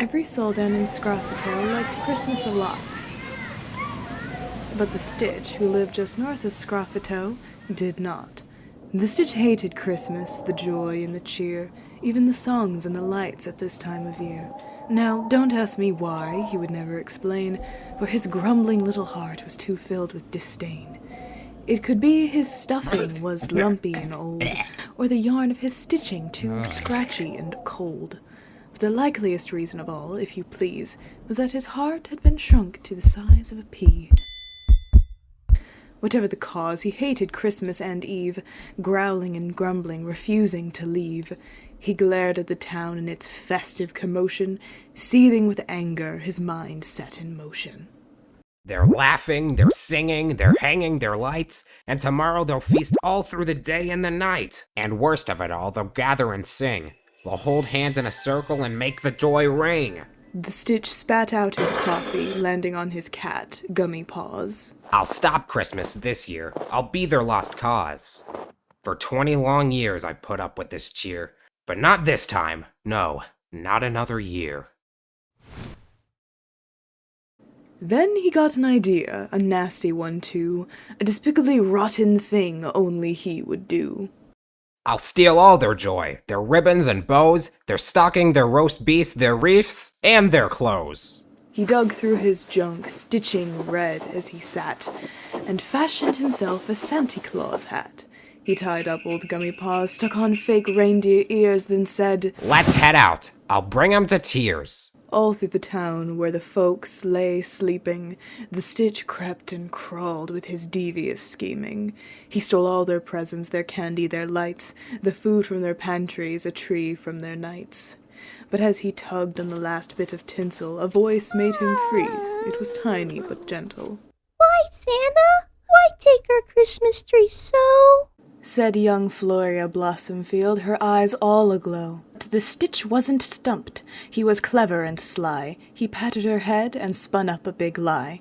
Every soul down in Scroffato liked Christmas a lot. But the Stitch, who lived just north of Scroffato, did not. The Stitch hated Christmas, the joy and the cheer, even the songs and the lights at this time of year. Now, don't ask me why, he would never explain, for his grumbling little heart was too filled with disdain. It could be his stuffing was lumpy and old, or the yarn of his stitching too scratchy and cold. But the likeliest reason of all, if you please, was that his heart had been shrunk to the size of a pea. Whatever the cause, he hated Christmas and Eve, growling and grumbling, refusing to leave. He glared at the town in its festive commotion, seething with anger, his mind set in motion. They're laughing, they're singing, they're hanging their lights, and tomorrow they'll feast all through the day and the night. And worst of it all, they'll gather and sing. They'll hold hands in a circle and make the joy ring. The Stitch spat out his coffee, landing on his cat, Gummy Paws. I'll stop Christmas this year. I'll be their lost cause. For 20 long years I put up with this cheer, but not this time. No, not another year. Then he got an idea, a nasty one too, a despicably rotten thing only he would do. I'll steal all their joy, their ribbons and bows, their stocking, their roast beefs, their wreaths, and their clothes. He dug through his junk, stitching red as he sat, and fashioned himself a Santa Claus hat. He tied up old Gummy Paws, stuck on fake reindeer ears, then said, "Let's head out. I'll bring 'em to tears." All through the town, where the folks lay sleeping, the Stitch crept and crawled with his devious scheming. He stole all their presents, their candy, their lights, the food from their pantries, a tree from their nights. But as he tugged on the last bit of tinsel, a voice made him freeze. It was tiny but gentle. "Why, Santa? Why take our Christmas tree so?" said young Floria Blossomfield, her eyes all aglow. But the Stitch wasn't stumped. He was clever and sly. He patted her head and spun up a big lie.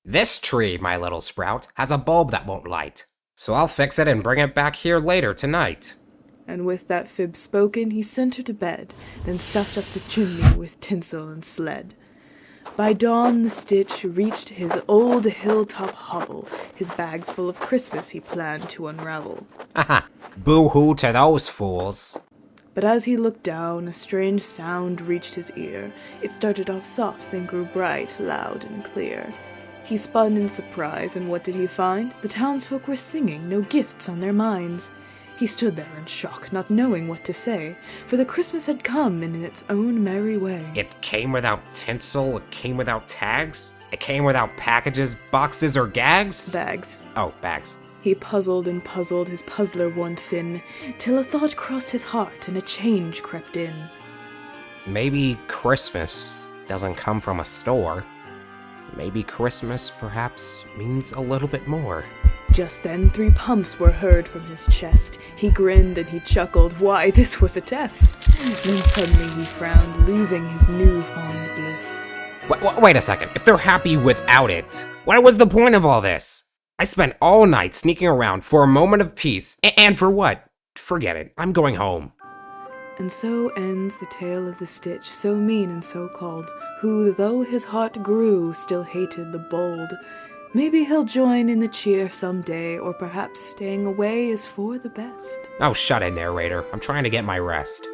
This tree, my little sprout, has a bulb that won't light. So I'll fix it and bring it back here later tonight. And with that fib spoken, he sent her to bed, then stuffed up the chimney with tinsel and sled. By dawn the Stitch reached his old hilltop hovel, his bags full of Christmas he planned to unravel. Haha, boo-hoo to those fools. But as he looked down, a strange sound reached his ear. It started off soft, then grew bright, loud, and clear. He spun in surprise, and what did he find? The townsfolk were singing, no gifts on their minds. He stood there in shock, not knowing what to say, for the Christmas had come in its own merry way. It came without tinsel, it came without tags, it came without packages, boxes, or gags? Bags. Oh, bags. He puzzled and puzzled, his puzzler worn thin, till a thought crossed his heart and a change crept in. Maybe Christmas doesn't come from a store. Maybe Christmas, perhaps, means a little bit more. Just then 3 pumps were heard from his chest. He grinned and he chuckled, why, this was a test. Then suddenly he frowned, losing his newfound bliss. Wait a second, if they're happy without it, what was the point of all this? I spent all night sneaking around for a moment of peace, and for what? Forget it, I'm going home. And so ends the tale of the Stitch, so mean and so called, who, though his heart grew, still hated the bold. Maybe he'll join in the cheer someday, or perhaps staying away is for the best. Oh, shut it, narrator. I'm trying to get my rest.